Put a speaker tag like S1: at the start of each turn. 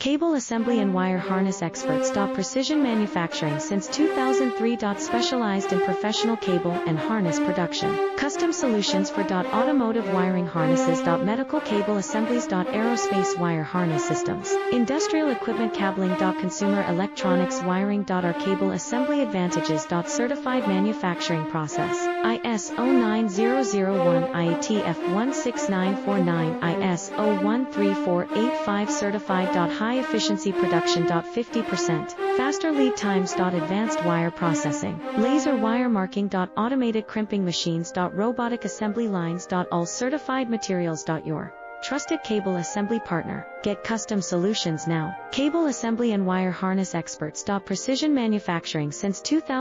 S1: Cable assembly and wire harness experts. Precision manufacturing since 2003. Specialized in professional cable and harness production. Custom solutions for automotive wiring harnesses. Medical cable assemblies. Aerospace wire harness systems. Industrial equipment cabling. Consumer electronics wiring. Our cable assembly advantages. Certified manufacturing process. ISO 9001 IATF 16949 ISO 13485 certified. High efficiency production. 50% faster lead times. Advanced wire processing, laser wire marking. Automated crimping machines. Robotic assembly lines. All certified materials. Your trusted cable assembly partner. Get custom solutions now. Cable assembly and wire harness experts. Precision manufacturing since 2000.